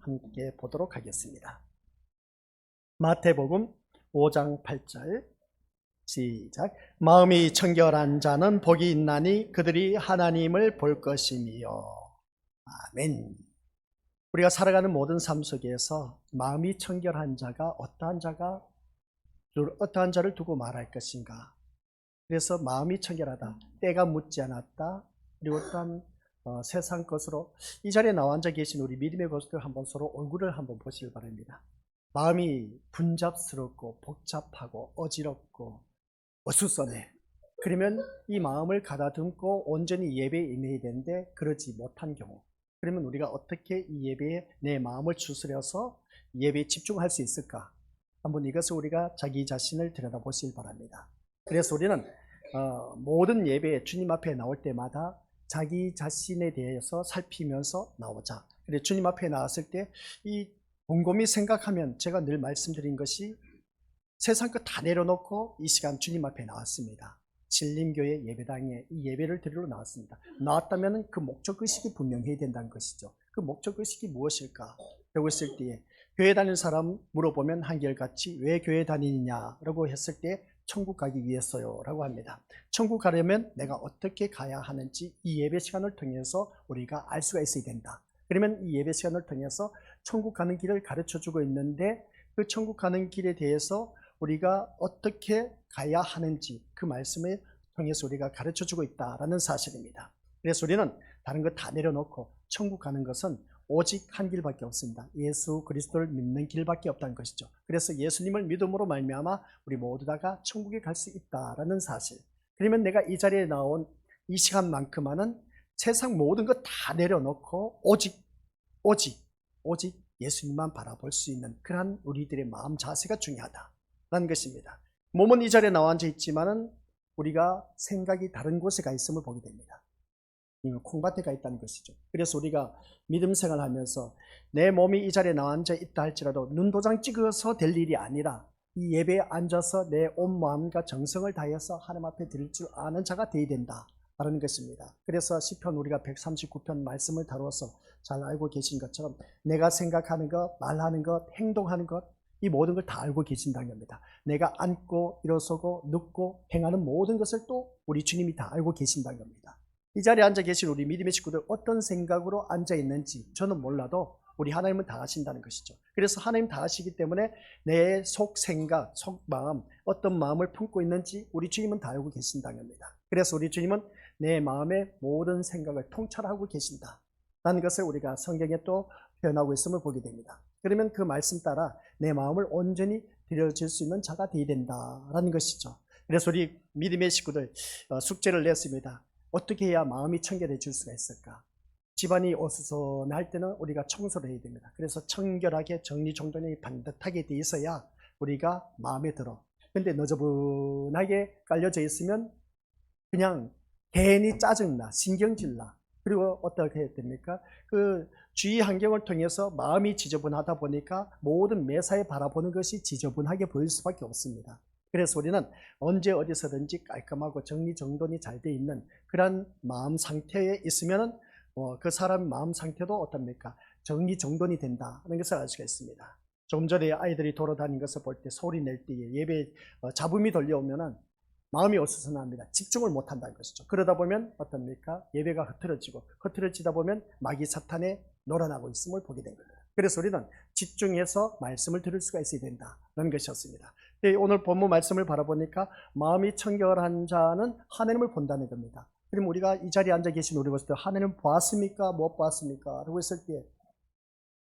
함께 보도록 하겠습니다. 마태복음 5장 8절 시작. 마음이 청결한 자는 복이 있나니 그들이 하나님을 볼 것이니요. 아멘. 우리가 살아가는 모든 삶 속에서 마음이 청결한 자가 어떠한 자를 두고 말할 것인가. 그래서 마음이 청결하다, 때가 묻지 않았다, 그리고 또한 세상 것으로 이 자리에 나와 앉아 계신 우리 믿음의 것들 한번 서로 얼굴을 한번 보시길 바랍니다. 마음이 분잡스럽고 복잡하고 어지럽고 어수선해. 그러면 이 마음을 가다듬고 온전히 예배에 임해야 되는데 그러지 못한 경우, 그러면 우리가 어떻게 이 예배에 내 마음을 추스려서 예배에 집중할 수 있을까? 한번 이것을 우리가 자기 자신을 들여다보시길 바랍니다. 그래서 우리는 모든 예배에 주님 앞에 나올 때마다 자기 자신에 대해서 살피면서 나오자. 그래, 주님 앞에 나왔을 때 이 곰곰이 생각하면, 제가 늘 말씀드린 것이 세상 것 다 내려놓고 이 시간 주님 앞에 나왔습니다. 신림교회 예배당에 이 예배를 드리러 나왔습니다. 나왔다면 그 목적의식이 분명해야 된다는 것이죠. 그 목적의식이 무엇일까? 라고 했을 때에 교회 다니는 사람 물어보면 한결같이 왜 교회 다니느냐라고 했을 때 천국 가기 위해서요 라고 합니다. 천국 가려면 내가 어떻게 가야 하는지 이 예배 시간을 통해서 우리가 알 수가 있어야 된다. 그러면 이 예배 시간을 통해서 천국 가는 길을 가르쳐주고 있는데, 그 천국 가는 길에 대해서 우리가 어떻게 가야 하는지 그 말씀을 통해서 우리가 가르쳐주고 있다라는 사실입니다. 그래서 우리는 다른 것 다 내려놓고 천국 가는 것은 오직 한 길밖에 없습니다. 예수 그리스도를 믿는 길밖에 없다는 것이죠. 그래서 예수님을 믿음으로 말미암아 우리 모두 다가 천국에 갈 수 있다라는 사실. 그러면 내가 이 자리에 나온 이 시간만큼은 세상 모든 것 다 내려놓고 오직 예수님만 바라볼 수 있는 그러한 우리들의 마음 자세가 중요하다라는 것입니다. 몸은 이 자리에 나와 앉아 있지만은 우리가 생각이 다른 곳에 가 있음을 보게 됩니다. 콩밭에 가 있다는 것이죠. 그래서 우리가 믿음 생활하면서 내 몸이 이 자리에 나와 앉아 있다 할지라도 눈도장 찍어서 될 일이 아니라 이 예배에 앉아서 내 온 마음과 정성을 다해서 하나님 앞에 드릴 줄 아는 자가 되어야 된다라는 것입니다. 그래서 시편 우리가 139편 말씀을 다루어서 잘 알고 계신 것처럼 내가 생각하는 것, 말하는 것, 행동하는 것, 이 모든 걸 다 알고 계신다는 겁니다. 내가 앉고 일어서고 눕고 행하는 모든 것을 또 우리 주님이 다 알고 계신다는 겁니다. 이 자리에 앉아 계신 우리 믿음의 식구들 어떤 생각으로 앉아 있는지 저는 몰라도 우리 하나님은 다 아신다는 것이죠. 그래서 하나님 다 아시기 때문에 내 속 생각, 속 마음, 어떤 마음을 품고 있는지 우리 주님은 다 알고 계신다는 겁니다. 그래서 우리 주님은 내 마음의 모든 생각을 통찰하고 계신다라는 것을 우리가 성경에 또 표현하고 있음을 보게 됩니다. 그러면 그 말씀 따라 내 마음을 온전히 드려질 수 있는 자가 되어야 된다라는 것이죠. 그래서 우리 믿음의 식구들 숙제를 냈습니다. 어떻게 해야 마음이 청결해질 수가 있을까? 집안이 어수선할 때는 우리가 청소를 해야 됩니다. 그래서 청결하게 정리정돈이 반듯하게 돼 있어야 우리가 마음에 들어. 근데 너저분하게 깔려져 있으면 그냥 괜히 짜증나, 신경질나. 그리고 어떻게 해야 됩니까? 그 주위 환경을 통해서 마음이 지저분하다 보니까 모든 매사에 바라보는 것이 지저분하게 보일 수밖에 없습니다. 그래서 우리는 언제 어디서든지 깔끔하고 정리정돈이 잘 돼 있는 그런 마음 상태에 있으면 그 사람 마음 상태도 어떻습니까? 정리정돈이 된다는 것을 알 수가 있습니다. 조금 전에 아이들이 돌아다니는 것을 볼 때 소리 낼 때에 예배 잡음이 들려오면은 마음이 어수선합니다. 집중을 못한다는 것이죠. 그러다 보면 어떻습니까? 예배가 흐트러지다 보면 마귀 사탄에 놀아나고 있음을 보게 된 겁니다. 그래서 우리는 집중해서 말씀을 들을 수가 있어야 된다는 것이었습니다. 오늘 본문 말씀을 바라보니까 마음이 청결한 자는 하나님을 본다는 겁니다. 그럼 우리가 이 자리에 앉아 계신 우리 것들 하나님을 보았습니까? 못 보았습니까? 라고 했을 때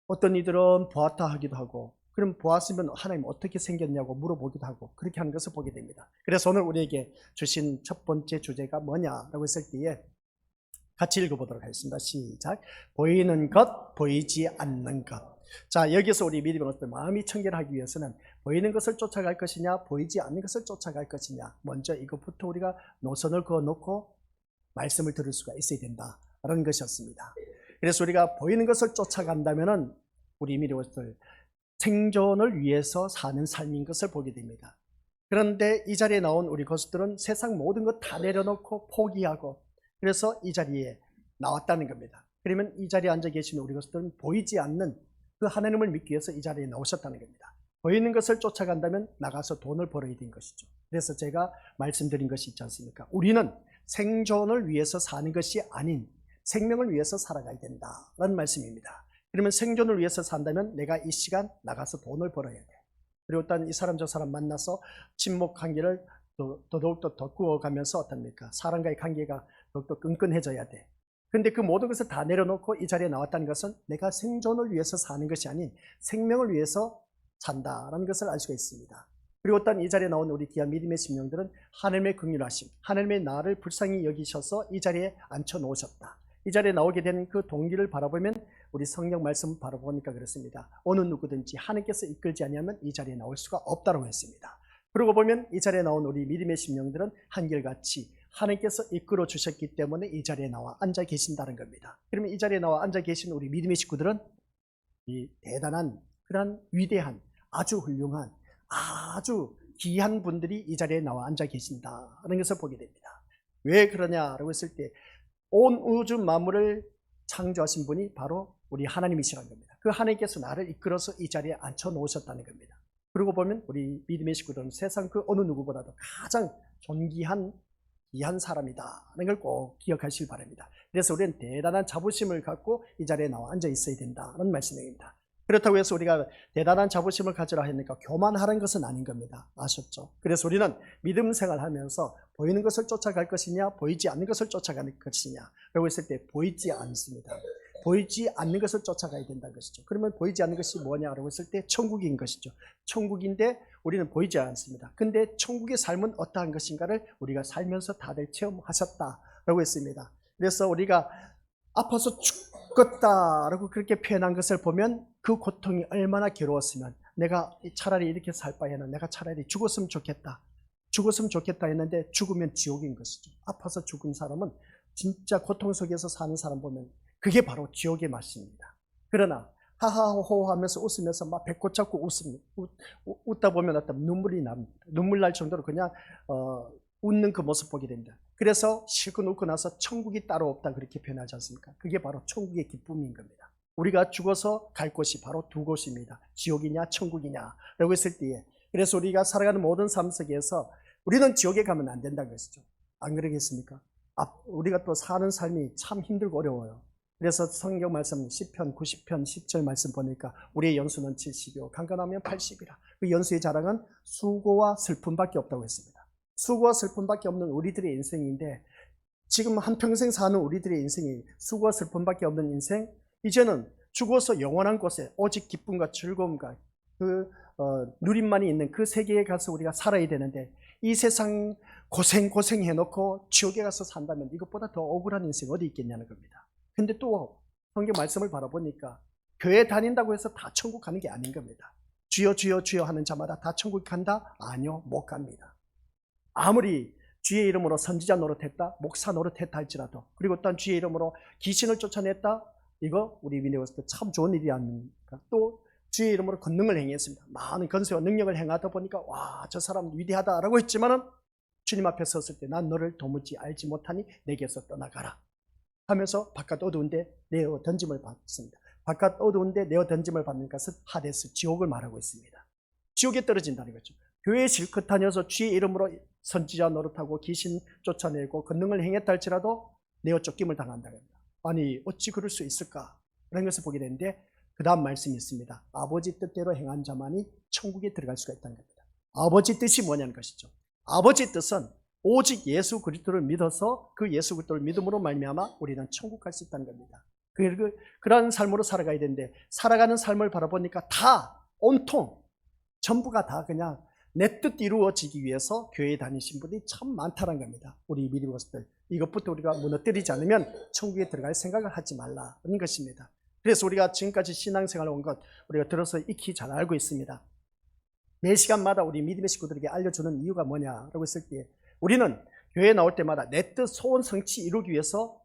어떤 이들은 보았다 하기도 하고, 그럼 보았으면 하나님 어떻게 생겼냐고 물어보기도 하고 그렇게 하는 것을 보게 됩니다. 그래서 오늘 우리에게 주신 첫 번째 주제가 뭐냐라고 했을 때에 같이 읽어보도록 하겠습니다. 시작. 보이는 것, 보이지 않는 것. 자, 여기서 우리 믿음의 것들 마음이 청결하기 위해서는 보이는 것을 쫓아갈 것이냐, 보이지 않는 것을 쫓아갈 것이냐, 먼저 이것부터 우리가 노선을 그어놓고 말씀을 들을 수가 있어야 된다라는 것이었습니다. 그래서 우리가 보이는 것을 쫓아간다면은 우리 믿음의 것들 생존을 위해서 사는 삶인 것을 보게 됩니다. 그런데 이 자리에 나온 우리 것들은 세상 모든 것 다 내려놓고 포기하고 그래서 이 자리에 나왔다는 겁니다. 그러면 이 자리에 앉아 계신 우리 것들은 보이지 않는 그 하나님을 믿기 위해서 이 자리에 나오셨다는 겁니다. 보이는 것을 쫓아간다면 나가서 돈을 벌어야 된 것이죠. 그래서 제가 말씀드린 것이 있지 않습니까? 우리는 생존을 위해서 사는 것이 아닌 생명을 위해서 살아가야 된다라는 말씀입니다. 그러면 생존을 위해서 산다면 내가 이 시간 나가서 돈을 벌어야 돼. 그리고 일단 이 사람 저 사람 만나서 친목 관계를 더더욱더 더 구워가면서 어떻습니까? 사람과의 관계가 더욱더 끈끈해져야 돼. 근데 그 모든 것을 다 내려놓고 이 자리에 나왔다는 것은 내가 생존을 위해서 사는 것이 아닌 생명을 위해서 산다라는 것을 알 수가 있습니다. 그리고 일단 이 자리에 나온 우리 귀한 믿음의 심령들은 하나님의 긍휼하심, 하나님의 나를 불쌍히 여기셔서 이 자리에 앉혀놓으셨다. 이 자리에 나오게 된 그 동기를 바라보면 우리 성경 말씀을 바라보니까 그렇습니다. 어느 누구든지 하나님께서 이끌지 아니하면 이 자리에 나올 수가 없다고 했습니다. 그러고 보면 이 자리에 나온 우리 믿음의 심령들은 한결같이 하나님께서 이끌어 주셨기 때문에 이 자리에 나와 앉아 계신다는 겁니다. 그러면 이 자리에 나와 앉아 계신 우리 믿음의 식구들은 이 대단한 그런 위대한 아주 훌륭한 아주 귀한 분들이 이 자리에 나와 앉아 계신다는 것을 보게 됩니다. 왜 그러냐라고 했을 때 온 우주 만물을 창조하신 분이 바로 우리 하나님이시라는 겁니다. 그 하나님께서 나를 이끌어서 이 자리에 앉혀 놓으셨다는 겁니다. 그러고 보면 우리 믿음의 식구들은 세상 그 어느 누구보다도 가장 존귀한 귀한 사람이다라는 걸 꼭 기억하시길 바랍니다. 그래서 우리는 대단한 자부심을 갖고 이 자리에 나와 앉아 있어야 된다는 말씀입니다. 그렇다고 해서 우리가 대단한 자부심을 가지라 하니까 교만하는 것은 아닌 겁니다. 아셨죠? 그래서 우리는 믿음 생활하면서 보이는 것을 쫓아갈 것이냐 보이지 않는 것을 쫓아가는 것이냐 라고 했을 때 보이지 않습니다. 보이지 않는 것을 쫓아가야 된다는 것이죠. 그러면 보이지 않는 것이 뭐냐라고 했을 때 천국인 것이죠. 천국인데 우리는 보이지 않습니다. 근데 천국의 삶은 어떠한 것인가를 우리가 살면서 다들 체험하셨다라고 했습니다. 그래서 우리가 아파서 죽겠다라고 그렇게 표현한 것을 보면 그 고통이 얼마나 괴로웠으면 내가 차라리 이렇게 살 바에는 내가 차라리 죽었으면 좋겠다. 죽었으면 좋겠다 했는데 죽으면 지옥인 것이죠. 아파서 죽은 사람은 진짜 고통 속에서 사는 사람 보면 그게 바로 지옥의 맛입니다. 그러나 하하호호 하면서 웃으면서 막 배꼽 잡고 웃다 보면 어떤 눈물이 납니다. 눈물 날 정도로 그냥 웃는 그 모습 보게 됩니다. 그래서 실컷 웃고 나서 천국이 따로 없다 그렇게 표현하지 않습니까? 그게 바로 천국의 기쁨인 겁니다. 우리가 죽어서 갈 곳이 바로 두 곳입니다. 지옥이냐 천국이냐 라고 했을 때에 그래서 우리가 살아가는 모든 삶 속에서 우리는 지옥에 가면 안 된다는 것이죠. 안 그러겠습니까? 우리가 또 사는 삶이 참 힘들고 어려워요. 그래서 성경 말씀 10편, 90편, 10절 말씀 보니까 우리의 연수는 70이요 강건하면 80이라. 그 연수의 자랑은 수고와 슬픔밖에 없다고 했습니다. 수고와 슬픔밖에 없는 우리들의 인생인데 지금 한평생 사는 우리들의 인생이 수고와 슬픔밖에 없는 인생 이제는 죽어서 영원한 곳에 오직 기쁨과 즐거움과 그 누림만이 있는 그 세계에 가서 우리가 살아야 되는데 이 세상 고생해놓고 지옥에 가서 산다면 이것보다 더 억울한 인생 어디 있겠냐는 겁니다. 근데 또 성경 말씀을 바라보니까 교회 다닌다고 해서 다 천국 가는 게 아닌 겁니다. 주여 주여 주여 하는 자마다 다 천국 간다? 아니요, 못 갑니다. 아무리 주의 이름으로 선지자 노릇했다, 목사 노릇했다 할지라도 그리고 또 주의 이름으로 귀신을 쫓아냈다 이거 우리 믿음에 봤을 때 참 좋은 일이 아닙니까? 또 주의 이름으로 권능을 행했습니다. 많은 건세와 능력을 행하다 보니까 와, 저 사람 위대하다라고 했지만은 주님 앞에 섰을 때 난 너를 도무지 알지 못하니 내게서 떠나가라 하면서 바깥 어두운데 내어 던짐을 받습니다. 바깥 어두운데 내어 던짐을 받는 것은 하데스, 지옥을 말하고 있습니다. 지옥에 떨어진다는 거죠. 교회에 실컷 다녀서 주의 이름으로 선지자 노릇하고 귀신 쫓아내고 권능을 행했다 할지라도 내어 쫓김을 당한다는 겁니다. 아니 어찌 그럴 수 있을까? 라는 것을 보게 되는데 그 다음 말씀이 있습니다. 아버지 뜻대로 행한 자만이 천국에 들어갈 수가 있다는 겁니다. 아버지 뜻이 뭐냐는 것이죠. 아버지 뜻은 오직 예수 그리스도를 믿어서 그 예수 그리스도를 믿음으로 말미암아 우리는 천국 갈 수 있다는 겁니다. 그런 삶으로 살아가야 되는데 살아가는 삶을 바라보니까 다 온통 전부가 다 그냥 내 뜻 이루어지기 위해서 교회에 다니신 분이 참 많다는 겁니다. 우리 믿음의 것들 이것부터 우리가 무너뜨리지 않으면 천국에 들어갈 생각을 하지 말라는 것입니다. 그래서 우리가 지금까지 신앙생활을 온 것 우리가 들어서 익히 잘 알고 있습니다. 매 시간마다 우리 믿음의 식구들에게 알려주는 이유가 뭐냐라고 했을 때 우리는 교회에 나올 때마다 내 뜻 소원 성취 이루기 위해서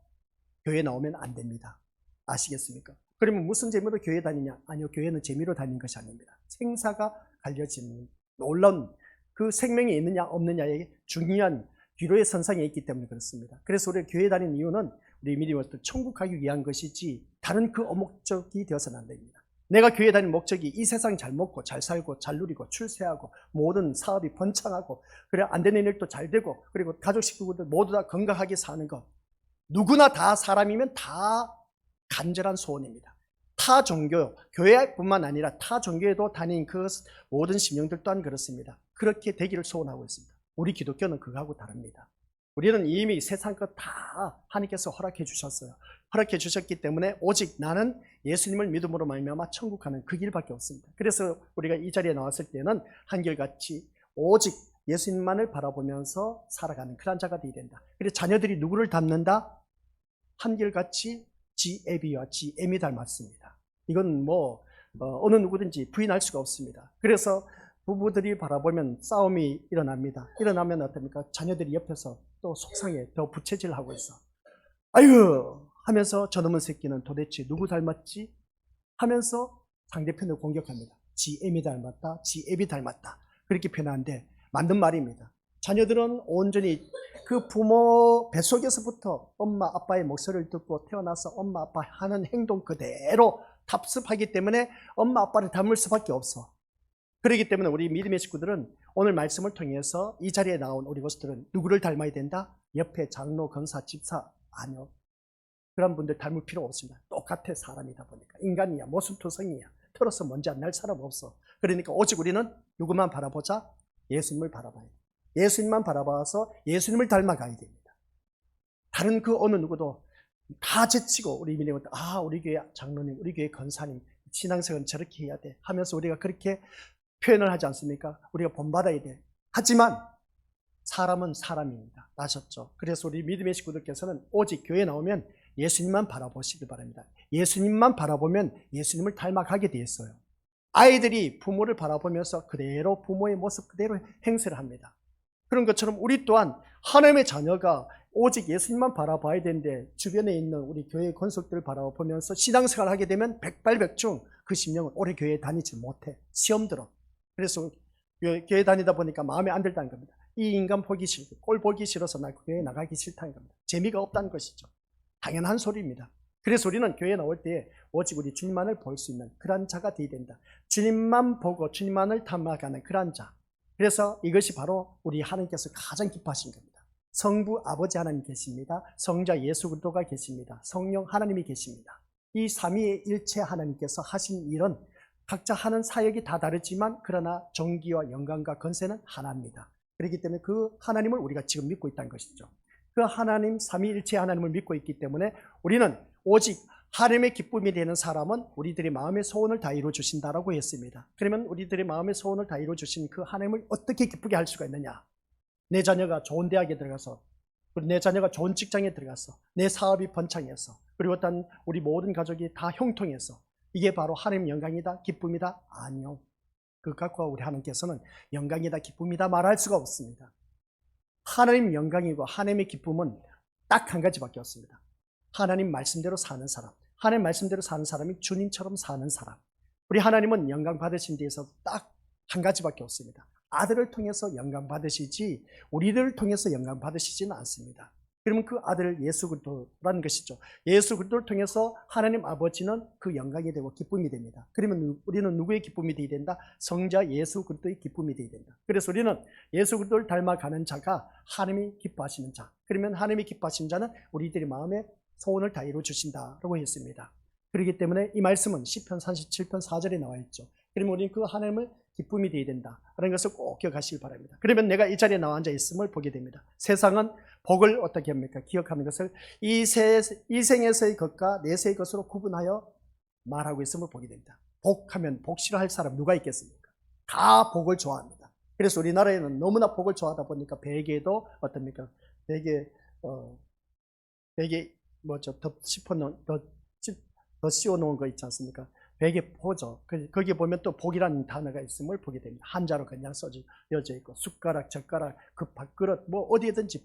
교회에 나오면 안 됩니다. 아시겠습니까? 그러면 무슨 재미로 교회 다니냐? 아니요, 교회는 재미로 다니는 것이 아닙니다. 생사가 갈려지는 놀라운 그 생명이 있느냐 없느냐의 중요한 기로의 선상에 있기 때문에 그렇습니다. 그래서 우리가 교회 다니는 이유는 우리 믿음의 것들 천국 가기 위한 것이지 다른 그 어목적이 되어서는 안 됩니다. 내가 교회 다니는 목적이 이 세상 잘 먹고 잘 살고 잘 누리고 출세하고 모든 사업이 번창하고 그래 안 되는 일도 잘 되고 그리고 가족 식구들 모두 다 건강하게 사는 것. 누구나 다 사람이면 다 간절한 소원입니다. 타 종교, 교회뿐만 아니라 타 종교에도 다닌 그 모든 심령들 또한 그렇습니다. 그렇게 되기를 소원하고 있습니다. 우리 기독교는 그거하고 다릅니다. 우리는 이미 세상 것 다 하나님께서 허락해 주셨어요. 허락해 주셨기 때문에 오직 나는 예수님을 믿음으로 말미암아 천국 가는 그 길밖에 없습니다. 그래서 우리가 이 자리에 나왔을 때는 한결같이 오직 예수님만을 바라보면서 살아가는 그런 자가 되어야 된다. 그래서 자녀들이 누구를 닮는다? 한결같이 지애비와 지엠이 닮았습니다. 이건 뭐 어느 누구든지 부인할 수가 없습니다. 그래서 부부들이 바라보면 싸움이 일어납니다. 일어나면 어떻습니까? 자녀들이 옆에서 또 속상해, 더 부채질하고 있어. 아유 하면서 저놈의 새끼는 도대체 누구 닮았지? 하면서 상대편을 공격합니다. 지엠이 닮았다, 지앱이 닮았다. 그렇게 표현하는데 맞는 말입니다. 자녀들은 온전히 그 부모 뱃속에서부터 엄마 아빠의 목소리를 듣고 태어나서 엄마 아빠 하는 행동 그대로 답습하기 때문에 엄마 아빠를 닮을 수밖에 없어. 그렇기 때문에 우리 믿음의 식구들은 오늘 말씀을 통해서 이 자리에 나온 우리 것들은 누구를 닮아야 된다? 옆에 장로, 권사, 집사 아니요. 그런 분들 닮을 필요 없습니다. 똑같아 사람이다 보니까 인간이야 모습투성이야. 털어서 먼지 안 날 사람 없어. 그러니까 오직 우리는 누구만 바라보자? 예수님을 바라봐야 돼. 예수님만 바라봐서 예수님을 닮아가야 됩니다. 다른 그 어느 누구도 다 제치고 우리 믿음을 우리 교회 장로님, 우리 교회 권사님 신앙생활은 저렇게 해야 돼 하면서 우리가 그렇게 표현을 하지 않습니까? 우리가 본받아야 돼. 하지만 사람은 사람입니다. 아셨죠? 그래서 우리 믿음의 식구들께서는 오직 교회에 나오면 예수님만 바라보시길 바랍니다. 예수님만 바라보면 예수님을 닮아가게 되어 있어요. 아이들이 부모를 바라보면서 그대로 부모의 모습 그대로 행세를 합니다. 그런 것처럼 우리 또한 하나님의 자녀가 오직 예수님만 바라봐야 되는데 주변에 있는 우리 교회 권속들을 바라보면서 신앙생활을 하게 되면 백발백중 그 심령은 오래 교회에 다니지 못해. 시험 들어. 그래서 교회 다니다 보니까 마음에 안 들다는 겁니다. 이 인간 보기 싫고 꼴 보기 싫어서 나 교회에 나가기 싫다는 겁니다. 재미가 없다는 것이죠. 당연한 소리입니다. 그래서 우리는 교회에 나올 때 오직 우리 주님만을 볼 수 있는 그런 자가 되어야 된다. 주님만 보고 주님만을 닮아가는 그런 자. 그래서 이것이 바로 우리 하나님께서 가장 기뻐하신 겁니다. 성부 아버지 하나님 계십니다. 성자 예수 그리스도가 계십니다. 성령 하나님이 계십니다. 이 삼위일체 하나님께서 하신 일은 각자 하는 사역이 다 다르지만 그러나 정기와 영광과 권세는 하나입니다. 그렇기 때문에 그 하나님을 우리가 지금 믿고 있다는 것이죠. 그 하나님 삼위일체 하나님을 믿고 있기 때문에 우리는 오직 하나님의 기쁨이 되는 사람은 우리들의 마음의 소원을 다 이루어 주신다라고 했습니다. 그러면 우리들의 마음의 소원을 다 이루어 주신 그 하나님을 어떻게 기쁘게 할 수가 있느냐? 내 자녀가 좋은 대학에 들어가서, 내 자녀가 좋은 직장에 들어가서, 내 사업이 번창해서, 그리고 어떤 우리 모든 가족이 다 형통해서 이게 바로 하나님 영광이다, 기쁨이다? 아니요. 그 갖고 우리 하나님께서는 영광이다, 기쁨이다 말할 수가 없습니다. 하나님 영광이고 하나님의 기쁨은 딱 한 가지밖에 없습니다. 하나님 말씀대로 사는 사람. 하나님 말씀대로 사는 사람이 주님처럼 사는 사람. 우리 하나님은 영광 받으신 데에서 딱 한 가지밖에 없습니다. 아들을 통해서 영광 받으시지 우리들을 통해서 영광 받으시지는 않습니다. 그러면 그 아들 예수 그리스도라는 것이죠. 예수 그리스도를 통해서 하나님 아버지는 그 영광이 되고 기쁨이 됩니다. 그러면 우리는 누구의 기쁨이 되어야 된다? 성자 예수 그리스도의 기쁨이 되어야 된다. 그래서 우리는 예수 그리스도를 닮아가는 자가 하나님이 기뻐하시는 자. 그러면 하나님이 기뻐하시는 자는 우리들의 마음에 소원을 다 이루어 주신다라고 했습니다. 그렇기 때문에 이 말씀은 시편 37편 4절에 나와 있죠. 그러면 우리는 그 하나님을 기쁨이 되어야 된다라는 것을 꼭 기억하시기 바랍니다. 그러면 내가 이 자리에 나와 앉아 있음을 보게 됩니다. 세상은 복을 어떻게 합니까? 기억하는 것을 이 생에서의 것과 내세의 것으로 구분하여 말하고 있음을 보게 됩니다. 복하면 복 싫어할 사람 누가 있겠습니까? 다 복을 좋아합니다. 그래서 우리나라에는 너무나 복을 좋아하다 보니까 베개도 어떻습니까? 베개 더 씌워놓은 거 있지 않습니까? 베개 포죠. 거기에 보면 또 복이라는 단어가 있음을 보게 됩니다. 한자로 그냥 써져 있고 숟가락, 젓가락, 그 밥그릇 뭐 어디에든지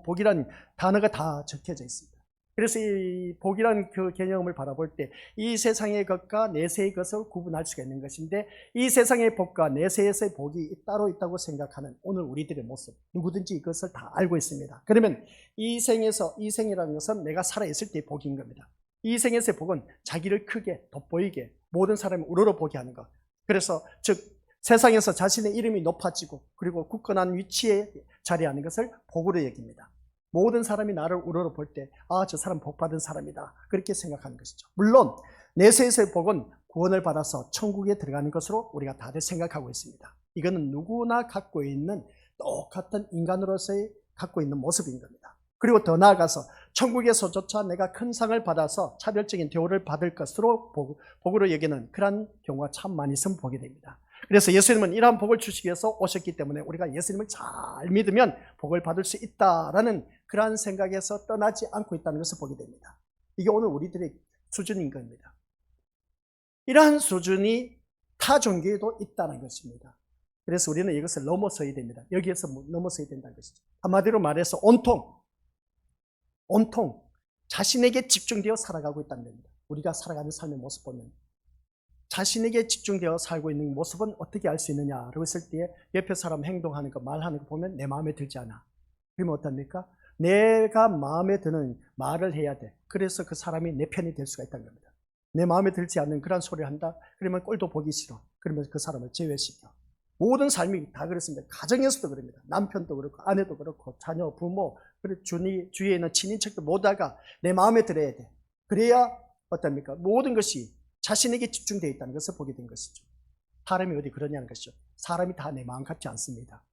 복이라는 단어가 다 적혀져 있습니다. 그래서 이 복이라는 그 개념을 바라볼 때 이 세상의 것과 내세의 것을 구분할 수가 있는 것인데 이 세상의 복과 내세에서의 복이 따로 있다고 생각하는 오늘 우리들의 모습 누구든지 이것을 다 알고 있습니다. 그러면 이 생이라는 것은 내가 살아있을 때의 복인 겁니다. 이 생에서의 복은 자기를 크게 돋보이게 모든 사람을 우러러보게 하는 것. 그래서 즉 세상에서 자신의 이름이 높아지고 그리고 굳건한 위치에 자리하는 것을 복으로 여깁니다. 모든 사람이 나를 우러러볼 때 저 사람 복받은 사람이다 그렇게 생각하는 것이죠. 물론 내세에서의 복은 구원을 받아서 천국에 들어가는 것으로 우리가 다들 생각하고 있습니다. 이거는 누구나 갖고 있는 똑같은 인간으로서의 갖고 있는 모습인 겁니다. 그리고 더 나아가서 천국에서조차 내가 큰 상을 받아서 차별적인 대우를 받을 것으로 복으로 여기는 그런 경우가 참 많이 있으면 보게 됩니다. 그래서 예수님은 이러한 복을 주시기 위해서 오셨기 때문에 우리가 예수님을 잘 믿으면 복을 받을 수 있다라는 그러한 생각에서 떠나지 않고 있다는 것을 보게 됩니다. 이게 오늘 우리들의 수준인 겁니다. 이러한 수준이 타 종교에도 있다는 것입니다. 그래서 우리는 이것을 넘어서야 됩니다. 여기에서 넘어서야 된다는 것이죠. 한마디로 말해서 온통 자신에게 집중되어 살아가고 있다는 겁니다. 우리가 살아가는 삶의 모습 보면 자신에게 집중되어 살고 있는 모습은 어떻게 알 수 있느냐라고 했을 때 옆에 사람 행동하는 거 말하는 거 보면 내 마음에 들지 않아. 그러면 어떻습니까? 내가 마음에 드는 말을 해야 돼. 그래서 그 사람이 내 편이 될 수가 있다는 겁니다. 내 마음에 들지 않는 그런 소리를 한다? 그러면 꼴도 보기 싫어. 그러면 그 사람을 제외시켜. 모든 삶이 다 그렇습니다. 가정에서도 그럽니다. 남편도 그렇고 아내도 그렇고 자녀, 부모, 그리고 주위에 있는 친인척도 모두가 내 마음에 들어야 돼. 그래야 어떻습니까? 모든 것이 자신에게 집중되어 있다는 것을 보게 된 것이죠. 사람이 어디 그러냐는 것이죠. 사람이 다 내 마음 같지 않습니다.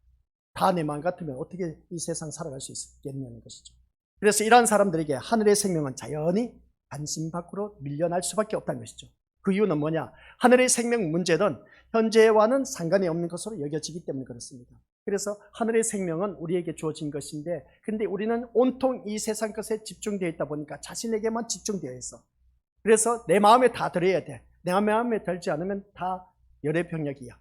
다 내 마음 같으면 어떻게 이 세상 살아갈 수 있겠냐는 것이죠. 그래서 이러한 사람들에게 하늘의 생명은 자연히 관심 밖으로 밀려날 수밖에 없다는 것이죠. 그 이유는 뭐냐? 하늘의 생명 문제는 현재와는 상관이 없는 것으로 여겨지기 때문에 그렇습니다. 그래서 하늘의 생명은 우리에게 주어진 것인데 근데 우리는 온통 이 세상 것에 집중되어 있다 보니까 자신에게만 집중되어 있어. 그래서 내 마음에 다 들어야 돼. 내 마음에 들지 않으면 다 열애병력이야.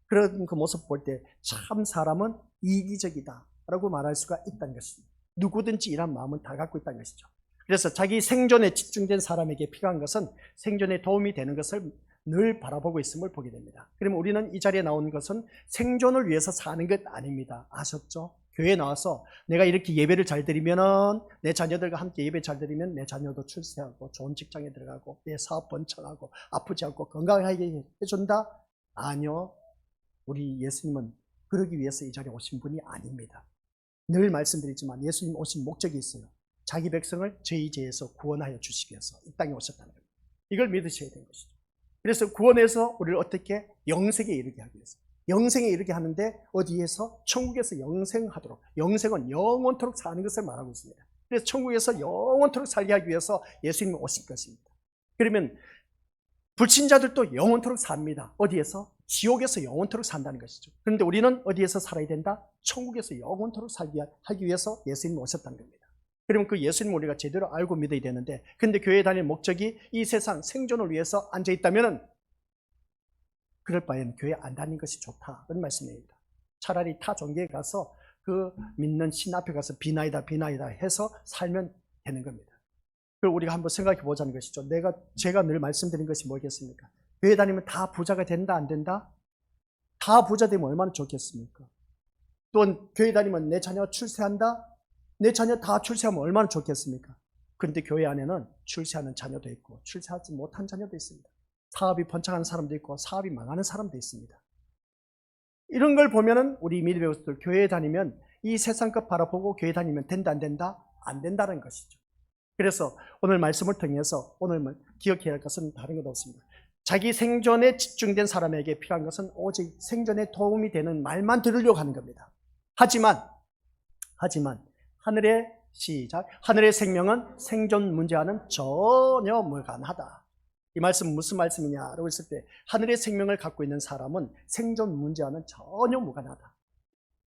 그런 그 모습 볼 때 참 사람은 이기적이다 라고 말할 수가 있다는 것입니다. 누구든지 이런 마음은 다 갖고 있다는 것이죠. 그래서 자기 생존에 집중된 사람에게 필요한 것은 생존에 도움이 되는 것을 늘 바라보고 있음을 보게 됩니다. 그러면 우리는 이 자리에 나온 것은 생존을 위해서 사는 것 아닙니다. 아셨죠? 교회에 나와서 내가 이렇게 예배를 잘 드리면은 내 자녀들과 함께 예배 잘 드리면 내 자녀도 출세하고 좋은 직장에 들어가고 내 사업 번창하고 아프지 않고 건강하게 해준다? 아니요. 우리 예수님은 그러기 위해서 이 자리에 오신 분이 아닙니다. 늘 말씀드리지만 예수님 오신 목적이 있어요. 자기 백성을 죄의 죄에서 구원하여 주시기 위해서 이 땅에 오셨다는 겁니다. 이걸 믿으셔야 되는 것이죠. 그래서 구원해서 우리를 어떻게 영생에 이르게 하기 위해서 영생에 이르게 하는데 어디에서? 천국에서 영생하도록. 영생은 영원토록 사는 것을 말하고 있습니다. 그래서 천국에서 영원토록 살게 하기 위해서 예수님이 오신 것입니다. 그러면 불신자들도 영원토록 삽니다. 어디에서? 지옥에서 영원토록 산다는 것이죠. 그런데 우리는 어디에서 살아야 된다? 천국에서 영원토록 살게 하기 위해서 예수님이 오셨다는 겁니다. 그러면 그 예수님을 우리가 제대로 알고 믿어야 되는데 근데 교회에 다닐 목적이 이 세상 생존을 위해서 앉아있다면 그럴 바에는 교회 안 다니는 것이 좋다는 말씀입니다. 차라리 타 종교에 가서 그 믿는 신 앞에 가서 비나이다 해서 살면 되는 겁니다. 그걸 우리가 한번 생각해 보자는 것이죠. 제가 늘 말씀드린 것이 뭐겠습니까? 교회 다니면 다 부자가 된다 안 된다? 다 부자 되면 얼마나 좋겠습니까? 또 교회 다니면 내 자녀 출세한다? 내 자녀 다 출세하면 얼마나 좋겠습니까? 그런데 교회 안에는 출세하는 자녀도 있고 출세하지 못한 자녀도 있습니다. 사업이 번창하는 사람도 있고 사업이 망하는 사람도 있습니다. 이런 걸 보면은 우리 믿음의 것들 교회에 다니면 이 세상 것 바라보고 교회 다니면 된다 안 된다? 안 된다는 것이죠. 그래서 오늘 말씀을 통해서 오늘 기억해야 할 것은 다른 것 없습니다. 자기 생존에 집중된 사람에게 필요한 것은 오직 생존에 도움이 되는 말만 들으려고 하는 겁니다. 하지만 하늘의 생명은 생존 문제와는 전혀 무관하다. 이 말씀은 무슨 말씀이냐라고 했을 때 하늘의 생명을 갖고 있는 사람은 생존 문제와는 전혀 무관하다.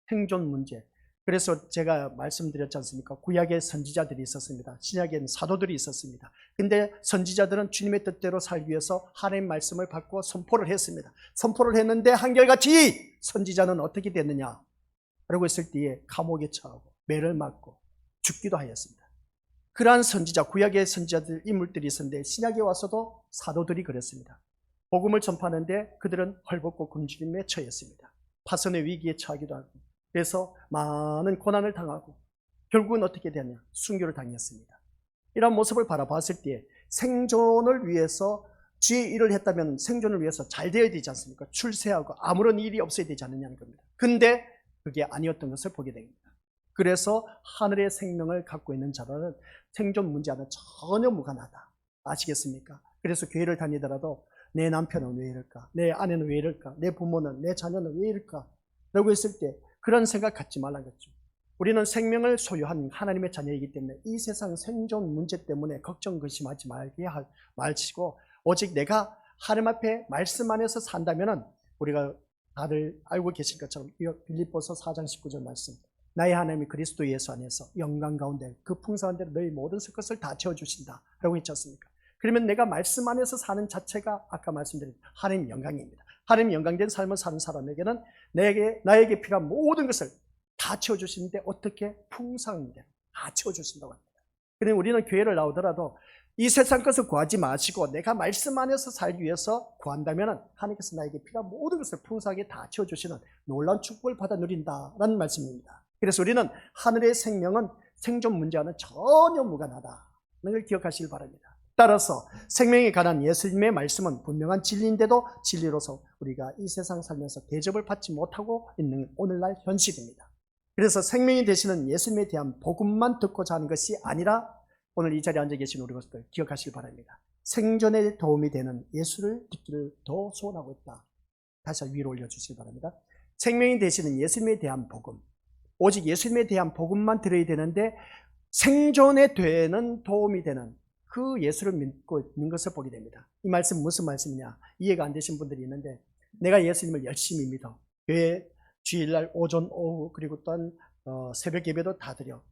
생존 문제. 그래서 제가 말씀드렸지 않습니까? 구약에 선지자들이 있었습니다. 신약에는 사도들이 있었습니다. 근데 선지자들은 주님의 뜻대로 살기 위해서 하나님의 말씀을 받고 선포를 했습니다. 선포를 했는데 한결같이 선지자는 어떻게 됐느냐? 라고 했을 때에 감옥에 처하고 매를 맞고 죽기도 하였습니다. 그러한 선지자, 구약의 선지자들 인물들이 있었는데 신약에 와서도 사도들이 그랬습니다. 복음을 전파하는데 그들은 헐벗고 굶주림에 처했습니다. 파선의 위기에 처하기도 하고 그래서 많은 고난을 당하고 결국은 어떻게 되냐? 순교를 당했습니다. 이런 모습을 바라봤을 때 생존을 위해서 주의 일을 했다면 생존을 위해서 잘 되어야 되지 않습니까? 출세하고 아무런 일이 없어야 되지 않느냐는 겁니다. 근데 그게 아니었던 것을 보게 됩니다. 그래서 하늘의 생명을 갖고 있는 자들은 생존 문제와는 전혀 무관하다. 아시겠습니까? 그래서 교회를 다니더라도 내 남편은 왜 이럴까? 내 아내는 왜 이럴까? 내 부모는, 내 자녀는 왜 이럴까? 라고 했을 때 그런 생각 갖지 말라겠죠. 우리는 생명을 소유한 하나님의 자녀이기 때문에 이 세상 생존 문제 때문에 걱정 근심하지 말시고 오직 내가 하나님 앞에 말씀 안에서 산다면 우리가 다들 알고 계신 것처럼 빌립보서 4장 19절 말씀, 나의 하나님이 그리스도 예수 안에서 영광 가운데 그 풍성한 대로 너희 모든 것을 다 채워주신다 라고 했지 않습니까? 그러면 내가 말씀 안에서 사는 자체가 아까 말씀드린 하나님 영광입니다. 하나님 영광된 삶을 사는 사람에게는 나에게 필요한 모든 것을 다 채워주시는데 어떻게? 풍성한 대로 다 채워주신다고 합니다. 그러면 우리는 교회를 나오더라도 이 세상 것을 구하지 마시고 내가 말씀 안에서 살기 위해서 구한다면 하나님께서 나에게 필요한 모든 것을 풍성하게 다 채워주시는 놀라운 축복을 받아 누린다라는 말씀입니다. 그래서 우리는 하늘의 생명은 생존 문제와는 전혀 무관하다는 걸 기억하시길 바랍니다. 따라서 생명에 관한 예수님의 말씀은 분명한 진리인데도 진리로서 우리가 이 세상 살면서 대접을 받지 못하고 있는 오늘날 현실입니다. 그래서 생명이 되시는 예수님에 대한 복음만 듣고자 하는 것이 아니라 오늘 이 자리에 앉아 계신 우리 것들 기억하시길 바랍니다. 생존에 도움이 되는 예수를 듣기를 더 소원하고 있다. 다시 위로 올려주시기 바랍니다. 생명이 되시는 예수님에 대한 복음, 오직 예수님에 대한 복음만 들어야 되는데 생존에 되는 도움이 되는 그 예수를 믿고 있는 것을 보게 됩니다. 이 말씀 무슨 말씀이냐? 이해가 안 되신 분들이 있는데 내가 예수님을 열심히 믿어. 교회 주일날 오전 오후 그리고 또한 새벽 예배도 다 드려.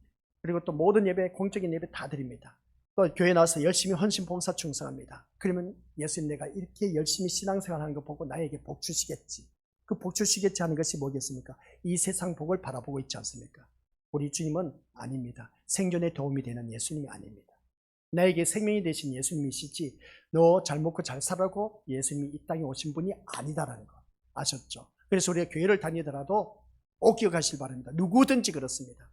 그리고 또 모든 예배, 공적인 예배 다 드립니다. 또 교회 나와서 열심히 헌신 봉사 충성합니다. 그러면 예수님 내가 이렇게 열심히 신앙생활하는 거 보고 나에게 복 주시겠지. 그 복 주시겠지 하는 것이 뭐겠습니까? 이 세상 복을 바라보고 있지 않습니까? 우리 주님은 아닙니다. 생존에 도움이 되는 예수님이 아닙니다. 나에게 생명이 되신 예수님이시지 너 잘 먹고 잘 살라고 예수님이 이 땅에 오신 분이 아니다라는 거 아셨죠? 그래서 우리가 교회를 다니더라도 꼭 기억하시길 바랍니다. 누구든지 그렇습니다.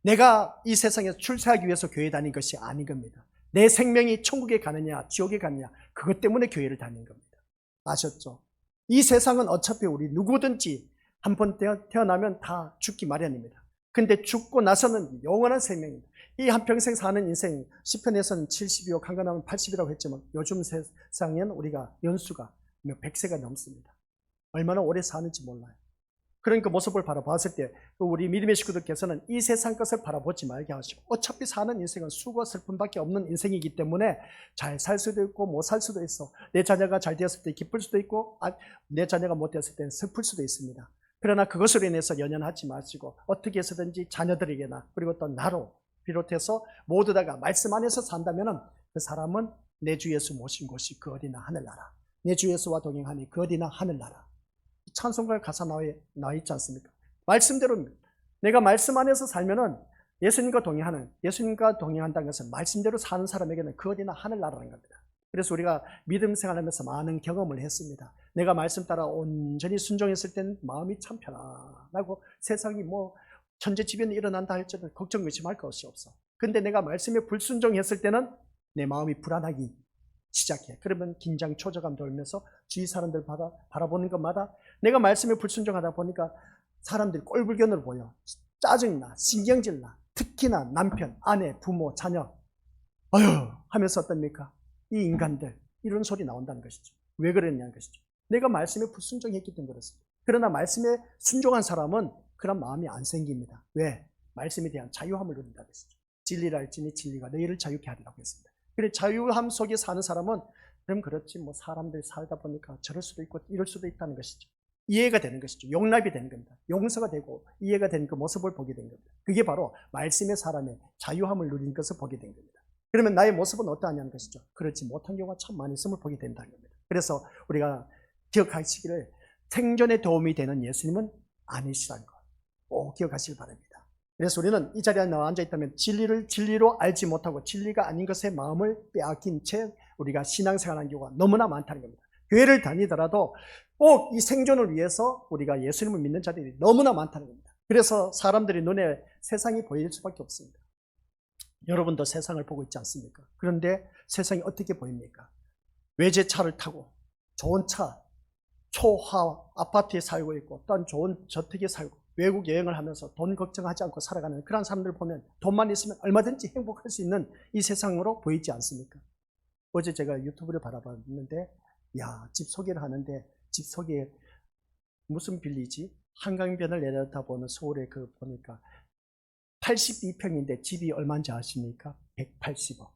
내가 이 세상에서 출세하기 위해서 교회 다닌 것이 아닌 겁니다. 내 생명이 천국에 가느냐 지옥에 가느냐 그것 때문에 교회를 다닌 겁니다. 아셨죠? 이 세상은 어차피 우리 누구든지 한 번 태어나면 다 죽기 마련입니다. 근데 죽고 나서는 영원한 생명입니다. 이 한평생 사는 인생, 시편에서는 70이요 강건하면 80이라고 했지만 요즘 세상에는 우리가 연수가 몇 100세가 넘습니다. 얼마나 오래 사는지 몰라요. 그러니까 모습을 바라봤을 때 우리 믿음의 식구들께서는 이 세상 것을 바라보지 말게 하시고 어차피 사는 인생은 수고 슬픔밖에 없는 인생이기 때문에 잘 살 수도 있고 못 살 수도 있어. 내 자녀가 잘 되었을 때 기쁠 수도 있고 내 자녀가 못 되었을 때는 슬플 수도 있습니다. 그러나 그것으로 인해서 연연하지 마시고 어떻게 해서든지 자녀들에게나 그리고 또 나로 비롯해서 모두 다가 말씀 안에서 산다면 그 사람은 내 주 예수 모신 곳이 그 어디나 하늘나라. 내 주 예수와 동행하니 그 어디나 하늘나라. 찬송가 가사 나와 있지 않습니까? 말씀대로입니다. 내가 말씀 안에서 살면은 예수님과 동행한다는 것은 말씀대로 사는 사람에게는 그 어디나 하늘나라는 겁니다. 그래서 우리가 믿음 생활하면서 많은 경험을 했습니다. 내가 말씀 따라 온전히 순종했을 때는 마음이 참 편안하고 세상이 뭐 천재지변이 일어난다 할지라도 걱정 의심할 것이 없어. 근데 내가 말씀에 불순종했을 때는 내 마음이 불안하기 시작해. 그러면 긴장, 초조감 돌면서 주위 사람들 바라보는 것마다 내가 말씀에 불순종하다 보니까 사람들이 꼴불견으로 보여. 짜증나, 신경질나. 특히나 남편, 아내, 부모, 자녀 어휴 하면서 어떻습니까? 이 인간들 이런 소리 나온다는 것이죠. 왜 그랬냐는 것이죠. 내가 말씀에 불순종했기 때문에 그렇습니다. 그러나 말씀에 순종한 사람은 그런 마음이 안 생깁니다. 왜? 말씀에 대한 자유함을 누린다고 했습니다. 진리를 알지니 진리가 너희를 자유케 하리라고 했습니다. 그래 자유함 속에 사는 사람은 그럼 그렇지 뭐 사람들 살다 보니까 저럴 수도 있고 이럴 수도 있다는 것이죠. 이해가 되는 것이죠. 용납이 되는 겁니다. 용서가 되고 이해가 되는 그 모습을 보게 된 겁니다. 그게 바로 말씀의 사람의 자유함을 누리는 것을 보게 된 겁니다. 그러면 나의 모습은 어떠하냐는 것이죠. 그렇지 못한 경우가 참 많이 있음을 보게 된다는 겁니다. 그래서 우리가 기억하시기를 생존에 도움이 되는 예수님은 아니시라는 것 꼭 기억하시길 바랍니다. 그래서 우리는 이 자리에 나와 앉아있다면 진리를 진리로 알지 못하고 진리가 아닌 것에 마음을 빼앗긴 채 우리가 신앙생활하는 경우가 너무나 많다는 겁니다. 교회를 다니더라도 꼭 이 생존을 위해서 우리가 예수님을 믿는 자들이 너무나 많다는 겁니다. 그래서 사람들이 눈에 세상이 보일 수밖에 없습니다. 여러분도 세상을 보고 있지 않습니까? 그런데 세상이 어떻게 보입니까? 외제차를 타고 좋은 차, 초하 아파트에 살고 있고 또한 좋은 저택에 살고 외국 여행을 하면서 돈 걱정하지 않고 살아가는 그런 사람들 보면 돈만 있으면 얼마든지 행복할 수 있는 이 세상으로 보이지 않습니까? 어제 제가 유튜브를 바라봤는데 집 소개를 하는데 집 소개 무슨 빌리지? 한강변을 내려다보는 서울에 보니까 82평인데 집이 얼마인지 아십니까? 180억.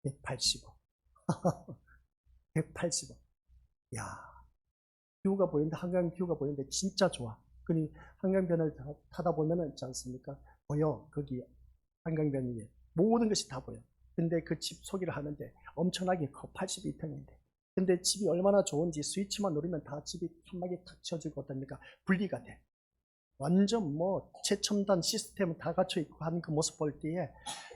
180억. 180억. 뷰가 보이는데, 한강 뷰가 보이는데 진짜 좋아. 그니 한강변을 타다 보면은 있지 않습니까? 보여. 거기 한강변 위에 모든 것이 다 보여. 근데 그 집 소개를 하는데 엄청나게 커. 82평인데. 근데 집이 얼마나 좋은지 스위치만 누르면 다 집이 칸막이 탁 쳐지고 어떻습니까? 분리가 돼. 완전 최첨단 시스템은 다 갖춰 있고 하는 그 모습 볼 때에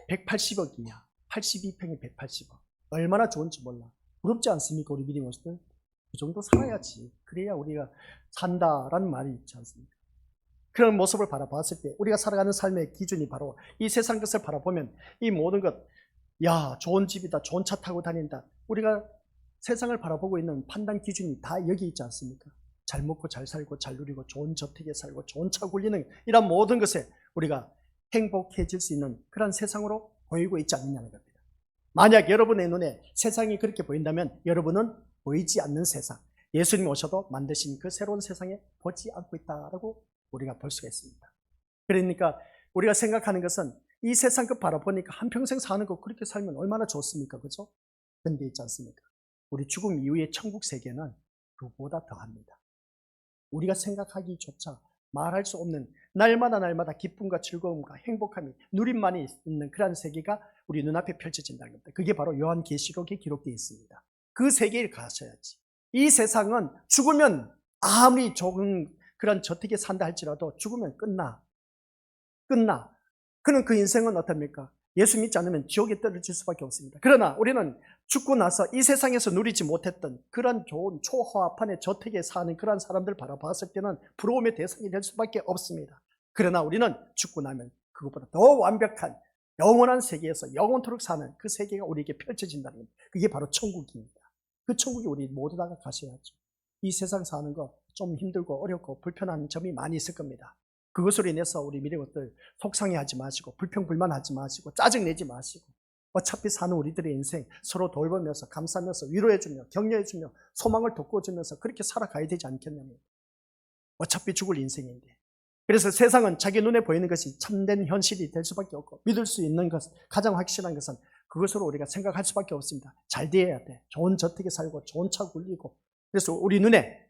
180억이야. 82평이 180억. 얼마나 좋은지 몰라. 부럽지 않습니까? 우리 미리 모습들? 그 정도 살아야지. 그래야 우리가 산다라는 말이 있지 않습니까? 그런 모습을 바라봤을 때 우리가 살아가는 삶의 기준이 바로 이 세상 것을 바라보면 이 모든 것, 좋은 집이다, 좋은 차 타고 다닌다. 우리가 세상을 바라보고 있는 판단 기준이 다 여기 있지 않습니까? 잘 먹고 잘 살고 잘 누리고 좋은 저택에 살고 좋은 차 굴리는 이런 모든 것에 우리가 행복해질 수 있는 그런 세상으로 보이고 있지 않느냐는 겁니다. 만약 여러분의 눈에 세상이 그렇게 보인다면 여러분은 보이지 않는 세상, 예수님 오셔도 만드신 그 새로운 세상에 보지 않고 있다라고 우리가 볼 수가 있습니다. 그러니까 우리가 생각하는 것은 이 세상 것 바라보니까 한평생 사는 거 그렇게 살면 얼마나 좋습니까? 그죠? 근데 있지 않습니까? 우리 죽음 이후의 천국 세계는 그보다 더합니다. 우리가 생각하기조차 말할 수 없는 날마다 기쁨과 즐거움과 행복함이 누림만이 있는 그런 세계가 우리 눈앞에 펼쳐진다는 겁니다. 그게 바로 요한계시록에 기록되어 있습니다. 그 세계에 가셔야지. 이 세상은 죽으면 아무리 좋은 그런 저택에 산다 할지라도 죽으면 끝나. 그는 그 인생은 어떻습니까? 예수 믿지 않으면 지옥에 떨어질 수밖에 없습니다. 그러나 우리는 죽고 나서 이 세상에서 누리지 못했던 그런 좋은 초호화판의 저택에 사는 그런 사람들 바라봤을 때는 부러움의 대상이 될 수밖에 없습니다. 그러나 우리는 죽고 나면 그것보다 더 완벽한 영원한 세계에서 영원토록 사는 그 세계가 우리에게 펼쳐진다는 겁니다. 그게 바로 천국입니다. 그 천국에 우리 모두 다 가셔야죠. 이 세상 사는 거 좀 힘들고 어렵고 불편한 점이 많이 있을 겁니다. 그것으로 인해서 우리 미래 것들 속상해하지 마시고 불평불만하지 마시고 짜증내지 마시고 어차피 사는 우리들의 인생 서로 돌보면서 감싸면서 위로해주며 격려해주며 소망을 돋궈주면서 그렇게 살아가야 되지 않겠냐면 어차피 죽을 인생인데 그래서 세상은 자기 눈에 보이는 것이 참된 현실이 될 수밖에 없고 믿을 수 있는 것 가장 확실한 것은 그것으로 우리가 생각할 수밖에 없습니다. 잘 되어야 돼. 좋은 저택에 살고 좋은 차 굴리고 그래서 우리 눈에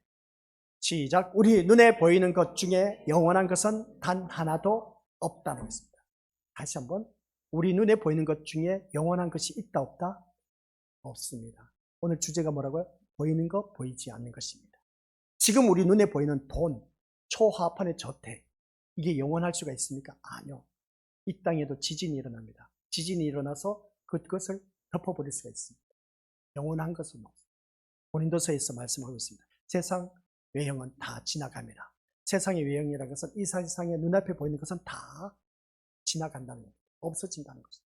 우리 눈에 보이는 것 중에 영원한 것은 단 하나도 없다는 것입니다. 다시 한번 우리 눈에 보이는 것 중에 영원한 것이 있다 없다? 없습니다. 오늘 주제가 뭐라고요? 보이는 것, 보이지 않는 것입니다. 지금 우리 눈에 보이는 돈, 초하판의 저택 이게 영원할 수가 있습니까? 아니요. 이 땅에도 지진이 일어납니다. 지진이 일어나서 그것을 덮어버릴 수가 있습니다. 영원한 것은 없습니다. 고린도서에서 말씀하고 있습니다. 세상 외형은 다 지나갑니다. 세상의 외형이라는 것은 이 세상의 눈앞에 보이는 것은 다 지나간다는 겁니다. 없어진다는 것입니다.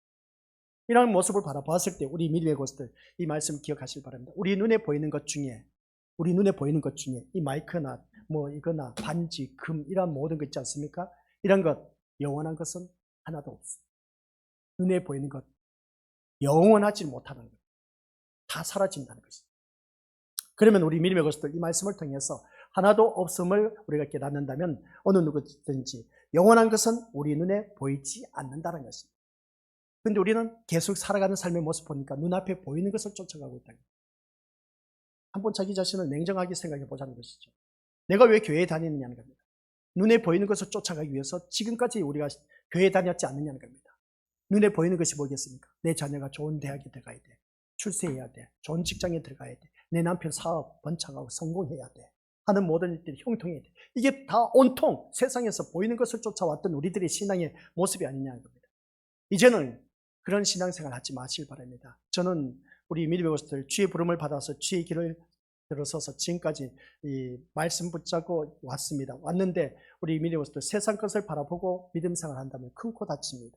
이런 모습을 바라봤을 때 우리 믿음의 것들 이 말씀 기억하시기 바랍니다. 우리 눈에 보이는 것 중에 이 마이크나 이거나 반지, 금 이런 모든 것 있지 않습니까? 이런 것 영원한 것은 하나도 없습니다. 눈에 보이는 것 영원하지 못하는 것 다 사라진다는 것입니다. 그러면 우리 믿음의 것들 이 말씀을 통해서 하나도 없음을 우리가 깨닫는다면 어느 누구든지 영원한 것은 우리 눈에 보이지 않는다는 것입니다. 그런데 우리는 계속 살아가는 삶의 모습 보니까 눈앞에 보이는 것을 쫓아가고 있다. 한번 자기 자신을 냉정하게 생각해 보자는 것이죠. 내가 왜 교회에 다니느냐는 겁니다. 눈에 보이는 것을 쫓아가기 위해서 지금까지 우리가 교회에 다녔지 않느냐는 겁니다. 눈에 보이는 것이 뭐겠습니까? 내 자녀가 좋은 대학에 들어가야 돼. 출세해야 돼. 좋은 직장에 들어가야 돼. 내 남편 사업 번창하고 성공해야 돼. 하는 모든 일들이 형통해야 돼. 이게 다 온통 세상에서 보이는 것을 쫓아왔던 우리들의 신앙의 모습이 아니냐는 겁니다. 이제는 그런 신앙생활 하지 마시길 바랍니다. 저는 우리 믿음의 것들 주의 부름을 받아서 주의 길을 들어서서 지금까지 이 말씀 붙잡고 왔는데 우리 믿음의 것들 세상 것을 바라보고 믿음 생활 한다면 큰 코 다칩니다.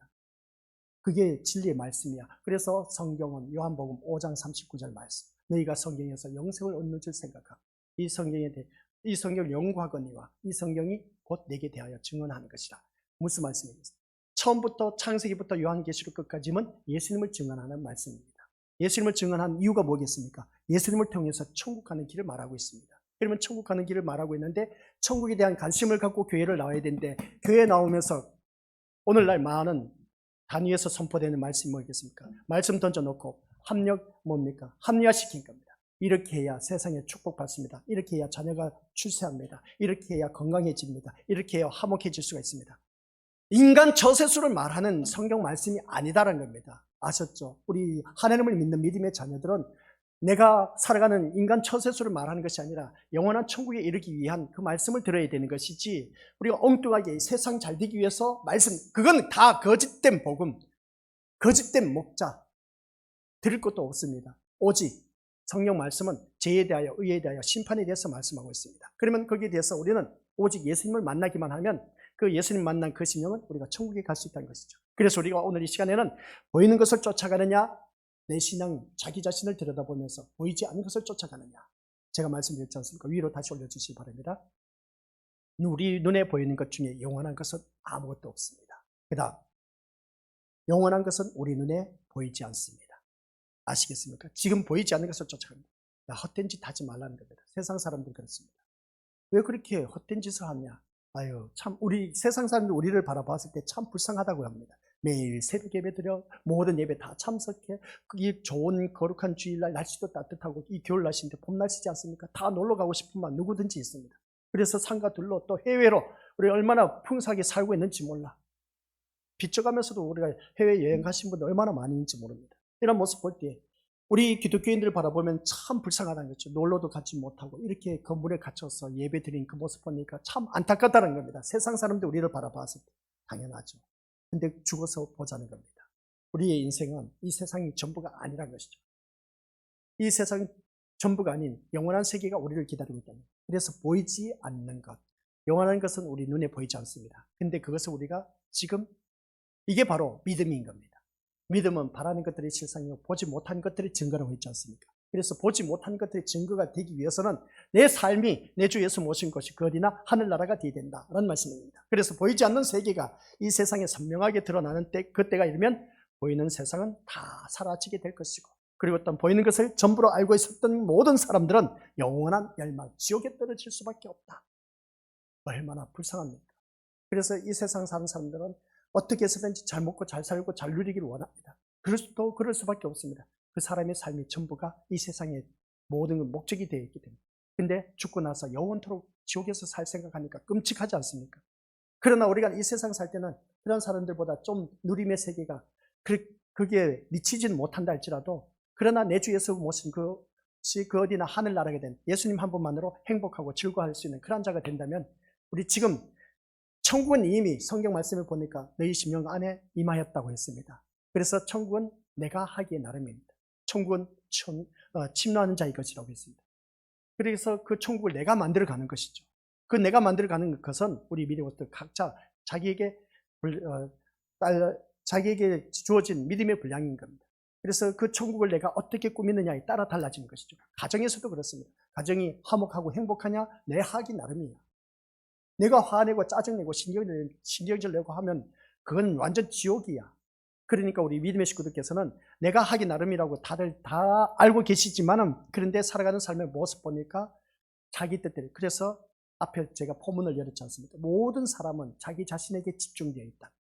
그게 진리의 말씀이야. 그래서 성경은 요한복음 5장 39절 말씀. 너희가 성경에서 영생을 얻는 줄 생각하고 이 성경을 연구하거니와 이 성경이 곧 내게 대하여 증언하는 것이다. 무슨 말씀이겠어요? 처음부터 창세기부터 요한계시록 끝까지는 예수님을 증언하는 말씀입니다. 예수님을 증언한 이유가 뭐겠습니까? 예수님을 통해서 천국 가는 길을 말하고 있습니다. 그러면 천국 가는 길을 말하고 있는데 천국에 대한 관심을 갖고 교회를 나와야 되는데 교회에 나오면서 오늘날 많은 단위에서 선포되는 말씀이 뭐겠습니까? 말씀 던져놓고 뭡니까? 합리화시킨 겁니다. 이렇게 해야 세상에 축복받습니다. 이렇게 해야 자녀가 출세합니다. 이렇게 해야 건강해집니다. 이렇게 해야 화목해질 수가 있습니다. 인간 처세술을 말하는 성경 말씀이 아니다라는 겁니다. 아셨죠? 우리 하나님을 믿는 믿음의 자녀들은 내가 살아가는 인간 처세술을 말하는 것이 아니라 영원한 천국에 이르기 위한 그 말씀을 들어야 되는 것이지 우리가 엉뚱하게 세상 잘 되기 위해서 그건 다 거짓된 복음, 거짓된 목자, 들을 것도 없습니다. 오직 성경 말씀은 죄에 대하여 의에 대하여 심판에 대해서 말씀하고 있습니다. 그러면 거기에 대해서 우리는 오직 예수님을 만나기만 하면 그 예수님 만난 그 심령은 우리가 천국에 갈 수 있다는 것이죠. 그래서 우리가 오늘 이 시간에는 보이는 것을 쫓아가느냐, 내 신앙, 자기 자신을 들여다보면서 보이지 않는 것을 쫓아가느냐. 제가 말씀드렸지 않습니까? 위로 다시 올려주시기 바랍니다. 우리 눈에 보이는 것 중에 영원한 것은 아무것도 없습니다. 그 다음, 영원한 것은 우리 눈에 보이지 않습니다. 아시겠습니까? 지금 보이지 않는 것을 쫓아갑니다. 헛된 짓 하지 말라는 겁니다. 세상 사람들 그렇습니다. 왜 그렇게 헛된 짓을 하냐? 아유, 참, 세상 사람들 우리를 바라봤을 때 참 불쌍하다고 합니다. 매일 새벽 예배 드려, 모든 예배 다 참석해. 이 좋은 거룩한 주일날 날씨도 따뜻하고, 이 겨울 날씨인데 봄 날씨지 않습니까? 다 놀러 가고 싶은 마음 누구든지 있습니다. 그래서 산과 들로 또 해외로 우리 얼마나 풍성하게 살고 있는지 몰라. 빚져가면서도 우리가 해외 여행 가신 분들 얼마나 많이 있는지 모릅니다. 이런 모습 볼 때 우리 기독교인들을 바라보면 참 불쌍하다는 거죠. 놀러도 가지 못하고 이렇게 건물에 갇혀서 예배 드린 그 모습 보니까 참 안타깝다는 겁니다. 세상 사람들 우리를 바라봤을 때 당연하죠. 근데 죽어서 보자는 겁니다. 우리의 인생은 이 세상이 전부가 아니라는 것이죠. 이 세상이 전부가 아닌 영원한 세계가 우리를 기다리고 있다는 거예요. 그래서 보이지 않는 것, 영원한 것은 우리 눈에 보이지 않습니다. 근데 그것을 우리가 지금 이게 바로 믿음인 겁니다. 믿음은 바라는 것들이 실상이고 보지 못한 것들이 증거라고 했지 않습니까? 그래서 보지 못한 것들이 증거가 되기 위해서는 내 삶이 내 주 예수 모신 것이 그 어디나 하늘나라가 되어야 된다라는 말씀입니다. 그래서 보이지 않는 세계가 이 세상에 선명하게 드러나는 때, 그때가 이르면 보이는 세상은 다 사라지게 될 것이고, 그리고 어떤 보이는 것을 전부로 알고 있었던 모든 사람들은 영원한 멸망, 지옥에 떨어질 수밖에 없다. 얼마나 불쌍합니까? 그래서 이 세상 사는 사람들은 어떻게 해서든지 잘 먹고 잘 살고 잘 누리기를 원합니다. 그럴 수밖에 없습니다. 그 사람의 삶이 전부가 이 세상의 모든 목적이 되어 있기 때문에. 근데 죽고 나서 영원토록 지옥에서 살 생각하니까 끔찍하지 않습니까? 그러나 우리가 이 세상 살 때는 그런 사람들보다 좀 누림의 세계가 그게 미치지는 못한다 할지라도, 그러나 내 주 예수 모신 그것이 그 어디나 하늘나라게 된 예수님 한 분만으로 행복하고 즐거워할 수 있는 그런 자가 된다면, 우리 지금 천국은 이미 성경 말씀을 보니까 너희 심령 안에 임하였다고 했습니다. 그래서 천국은 내가 하기에 나름입니다. 천국은 침노하는 자의 것이라고 했습니다. 그래서 그 천국을 내가 만들어가는 것이죠. 그 내가 만들어가는 것은 우리 믿음의 각자 자기에게 주어진 믿음의 분량인 겁니다. 그래서 그 천국을 내가 어떻게 꾸미느냐에 따라 달라지는 것이죠. 가정에서도 그렇습니다. 가정이 화목하고 행복하냐? 내 하기 나름이야. 내가 화내고 짜증내고 신경질 내고 하면 그건 완전 지옥이야. 그러니까 우리 믿음의 식구들께서는 내가 하기 나름이라고 다들 다 알고 계시지만은, 그런데 살아가는 삶의 모습 보니까 자기 뜻대로. 그래서 앞에 제가 포문을 열었지 않습니까? 모든 사람은 자기 자신에게 집중되어 있다.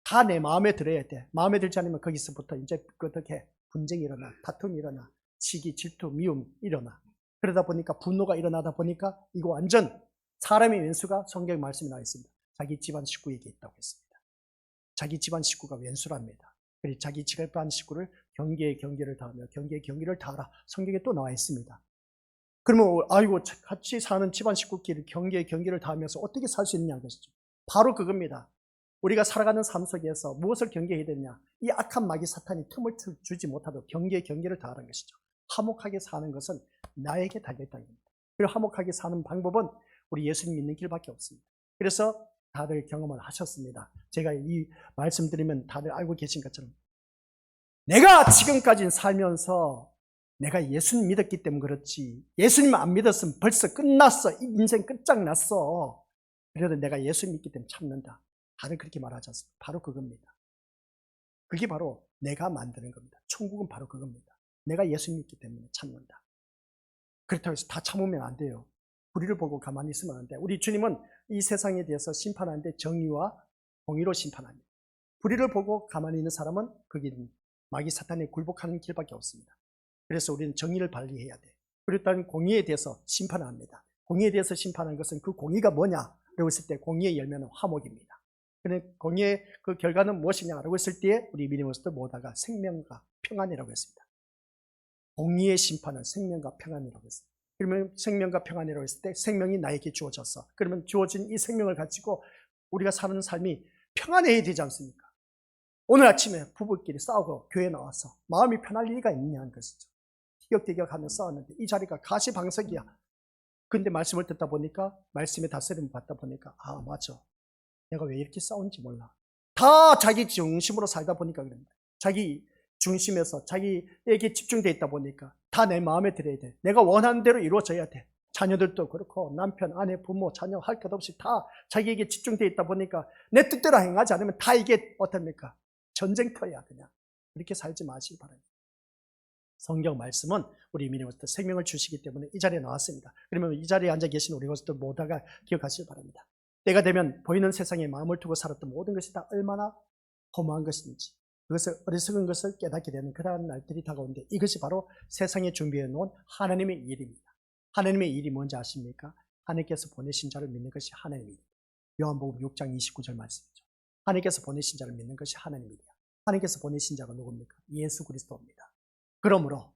다 내 마음에 들어야 돼. 마음에 들지 않으면 거기서부터 이제 어떻게 분쟁이 일어나, 다툼이 일어나, 시기, 질투, 미움 일어나. 그러다 보니까 분노가 일어나다 보니까 이거 완전 사람의 왼수가 성경 말씀에 나와 있습니다. 자기 집안 식구에게 있다고 했습니다. 자기 집안 식구가 왼수랍니다. 그리고 자기 집안 식구를 경계에 경계를 다하며 경계에 경계를 다하라. 성경에 또 나와 있습니다. 그러면 아이고 같이 사는 집안 식구끼리 경계에 경계를 다하면서 어떻게 살 수 있느냐는 것이죠. 바로 그겁니다. 우리가 살아가는 삶 속에서 무엇을 경계해야 되냐? 이 악한 마귀 사탄이 틈을 주지 못하도록 경계에 경계를 다하는 것이죠. 화목하게 사는 것은 나에게 달려있다는 겁니다. 그리고 화목하게 사는 방법은 우리 예수님 믿는 길밖에 없습니다. 그래서 다들 경험을 하셨습니다. 제가 이 말씀드리면 다들 알고 계신 것처럼 내가 지금까지 살면서 내가 예수님 믿었기 때문에 그렇지, 예수님 안 믿었으면 벌써 끝났어, 인생 끝장났어. 그래도 내가 예수 믿기 때문에 참는다. 다들 그렇게 말하지 않습니까? 바로 그겁니다. 그게 바로 내가 만드는 겁니다. 천국은 바로 그겁니다. 내가 예수 믿기 때문에 참는다. 그렇다고 해서 다 참으면 안 돼요. 불의를 보고 가만히 있으면 안 돼. 우리 주님은 이 세상에 대해서 심판하는데 정의와 공의로 심판합니다. 불의를 보고 가만히 있는 사람은 그 길은 마귀 사탄에 굴복하는 길밖에 없습니다. 그래서 우리는 정의를 발휘해야 돼. 그렇다면 공의에 대해서 심판합니다. 공의에 대해서 심판하는 것은 그 공의가 뭐냐라고 했을 때 공의의 열매는 화목입니다. 그런데 공의의 그 결과는 무엇이냐라고 했을 때 우리 믿음으로서 뭐다가 생명과 평안이라고 했습니다. 공의의 심판은 생명과 평안이라고 했습니다. 그러면 생명과 평안이라고 했을 때 생명이 나에게 주어졌어. 그러면 주어진 이 생명을 가지고 우리가 사는 삶이 평안해야 되지 않습니까? 오늘 아침에 부부끼리 싸우고 교회에 나와서 마음이 편할 리가 있냐는 것이죠. 티격태격하며 싸웠는데 이 자리가 가시방석이야. 근데 말씀을 듣다 보니까, 말씀의 다스림을 받다 보니까, 아 맞아, 내가 왜 이렇게 싸운지 몰라. 다 자기 중심으로 살다 보니까 그런다. 자기 중심에서 자기에게 집중되어 있다 보니까 다 내 마음에 들어야 돼. 내가 원하는 대로 이루어져야 돼. 자녀들도 그렇고 남편, 아내, 부모, 자녀 할 것 없이 다 자기에게 집중되어 있다 보니까 내 뜻대로 행하지 않으면 다 이게 어떻습니까? 전쟁터야. 그냥 그렇게 살지 마시기 바랍니다. 성경 말씀은 우리 믿음으로부터 생명을 주시기 때문에 이 자리에 나왔습니다. 그러면 이 자리에 앉아 계신 우리 것도 모두가 기억하시기 바랍니다. 때가 되면 보이는 세상에 마음을 두고 살았던 모든 것이 다 얼마나 허무한 것인지, 그것을 어리석은 것을 깨닫게 되는 그러한 날들이 다가오는데, 이것이 바로 세상에 준비해 놓은 하나님의 일입니다. 하나님의 일이 뭔지 아십니까? 하나님께서 보내신 자를 믿는 것이 하나님의 일입니다. 요한복음 6장 29절 말씀이죠. 하나님께서 보내신 자를 믿는 것이 하나님의 일이야. 하나님께서 보내신 자가 누굽니까? 예수 그리스도입니다. 그러므로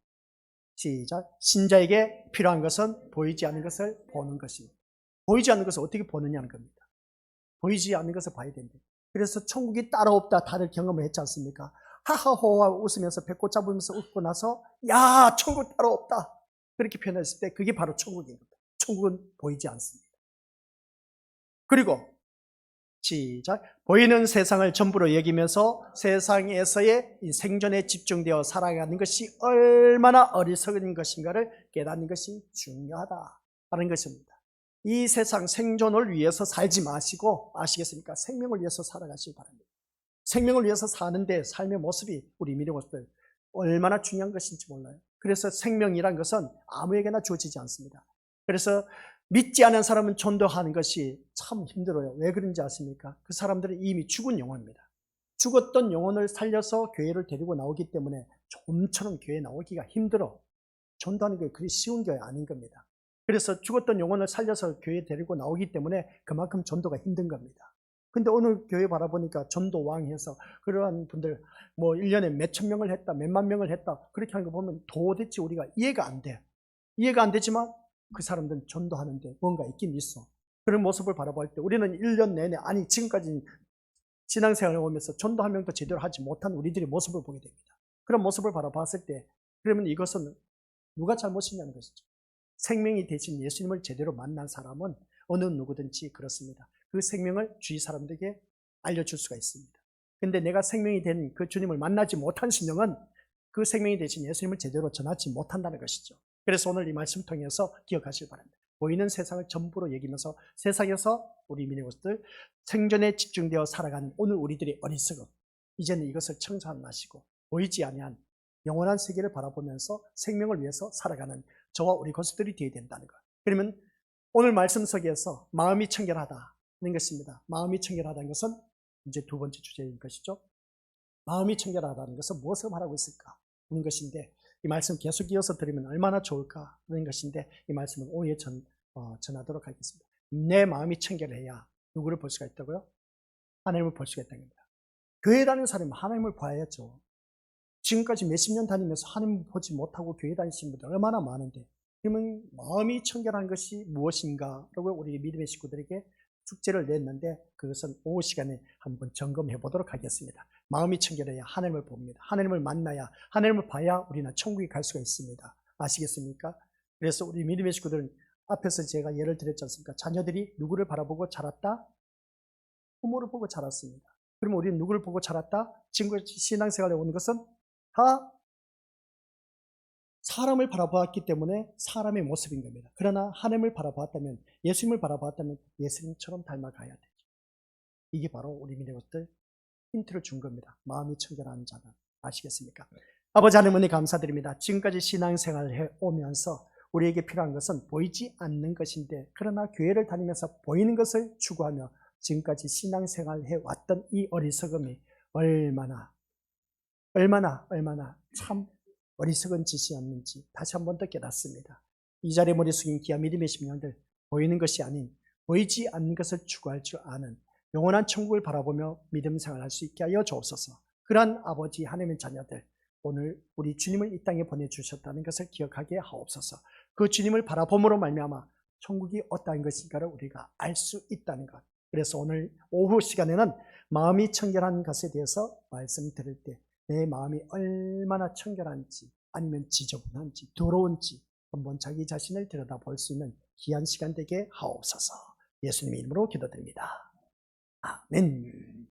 시작, 신자에게 필요한 것은 보이지 않는 것을 보는 것입니다. 보이지 않는 것을 어떻게 보느냐는 겁니다. 보이지 않는 것을 봐야 된다. 그래서 천국이 따로 없다 다들 경험을 했지 않습니까? 하하호하 웃으면서 배꼽 잡으면서 웃고 나서 야 천국 따로 없다 그렇게 표현했을 때 그게 바로 천국입니다. 천국은 보이지 않습니다. 그리고 시작, 보이는 세상을 전부로 여기면서 세상에서의 이 생존에 집중되어 살아가는 것이 얼마나 어리석은 것인가를 깨닫는 것이 중요하다는 것입니다. 이 세상 생존을 위해서 살지 마시고, 아시겠습니까? 생명을 위해서 살아가시기 바랍니다. 생명을 위해서 사는데 삶의 모습이 우리 믿음으로서 얼마나 중요한 것인지 몰라요. 그래서 생명이란 것은 아무에게나 주어지지 않습니다. 그래서 믿지 않은 사람은 전도하는 것이 참 힘들어요. 왜 그런지 아십니까? 그 사람들은 이미 죽은 영혼입니다. 죽었던 영혼을 살려서 교회를 데리고 나오기 때문에 좀처럼 교회에 나오기가 힘들어. 전도하는 게 그리 쉬운 게 아닌 겁니다. 그래서 죽었던 영혼을 살려서 교회에 데리고 나오기 때문에 그만큼 전도가 힘든 겁니다. 근데 오늘 교회 바라보니까 전도왕 해서 그러한 분들 뭐 1년에 몇천 명을 했다, 몇만 명을 했다 그렇게 하는 거 보면 도대체 우리가 이해가 안 돼. 이해가 안 되지만 그 사람들은 전도하는데 뭔가 있긴 있어. 그런 모습을 바라볼 때 우리는 1년 내내, 아니 지금까지 신앙생활을 오면서 전도 한 명도 제대로 하지 못한 우리들의 모습을 보게 됩니다. 그런 모습을 바라봤을 때 그러면 이것은 누가 잘못이냐는 것이죠. 생명이 되신 예수님을 제대로 만난 사람은 어느 누구든지 그렇습니다. 그 생명을 주위 사람들에게 알려줄 수가 있습니다. 근데 내가 생명이 된 그 주님을 만나지 못한 심령은 그 생명이 되신 예수님을 제대로 전하지 못한다는 것이죠. 그래서 오늘 이 말씀 통해서 기억하시기 바랍니다. 보이는 세상을 전부로 여기면서 세상에서 우리 민의고스들 생존에 집중되어 살아가는 오늘 우리들의 어리석음, 이제는 이것을 청산 마시고 보이지 아니한 영원한 세계를 바라보면서 생명을 위해서 살아가는 저와 우리 고수들이 되어야 된다는 것. 그러면 오늘 말씀 속에서 마음이 청결하다는 것입니다. 마음이 청결하다는 것은 이제 두 번째 주제인 것이죠. 마음이 청결하다는 것은 무엇을 말하고 있을까 하는 것인데, 이 말씀 계속 이어서 들으면 얼마나 좋을까 하는 것인데, 이 말씀을 오후에 전하도록 하겠습니다. 내 마음이 청결해야 누구를 볼 수가 있다고요? 하나님을 볼 수가 있다는 겁니다. 교회 다니는 사람은 하나님을 봐야죠. 지금까지 몇십 년 다니면서 하나님을 보지 못하고 교회 다니시는 분들 얼마나 많은데, 그러면 마음이 청결한 것이 무엇인가 라고 우리 믿음의 식구들에게 숙제를 냈는데, 그것은 오후 시간에 한번 점검해 보도록 하겠습니다. 마음이 청결해야 하나님을 봅니다. 하나님을 만나야, 하나님을 봐야 우리는 천국에 갈 수가 있습니다. 아시겠습니까? 그래서 우리 믿음의 식구들은 앞에서 제가 예를 들었지 않습니까? 자녀들이 누구를 바라보고 자랐다? 부모를 보고 자랐습니다. 그러면 우리는 누구를 보고 자랐다? 지금까지 신앙생활에 온 것은 다 사람을 바라보았기 때문에 사람의 모습인 겁니다. 그러나 하나님을 바라보았다면, 예수님을 바라보았다면 예수님처럼 닮아가야 되죠. 이게 바로 우리 믿음의 것들 힌트를 준 겁니다. 마음이 청결한 자는. 아시겠습니까? 아버지 하나님 은혜 감사드립니다. 지금까지 신앙생활을 해오면서 우리에게 필요한 것은 보이지 않는 것인데, 그러나 교회를 다니면서 보이는 것을 추구하며 지금까지 신앙생활을 해왔던 이 어리석음이 얼마나 참 어리석은 짓이었는지 다시 한 번 더 깨닫습니다. 이 자리에 머리 숙인 귀한 믿음의 심령들, 보이는 것이 아닌 보이지 않는 것을 추구할 줄 아는 영원한 천국을 바라보며 믿음 생활할 수 있게 하여 주옵소서. 그러한 아버지 하나님의 자녀들, 오늘 우리 주님을 이 땅에 보내주셨다는 것을 기억하게 하옵소서. 그 주님을 바라봄으로 말미암아 천국이 어떠한 것인가를 우리가 알 수 있다는 것. 그래서 오늘 오후 시간에는 마음이 청결한 것에 대해서 말씀 드릴 때 내 마음이 얼마나 청결한지, 아니면 지저분한지 더러운지 한번 자기 자신을 들여다볼 수 있는 귀한 시간 되게 하옵소서. 예수님 이름으로 기도드립니다. 아멘.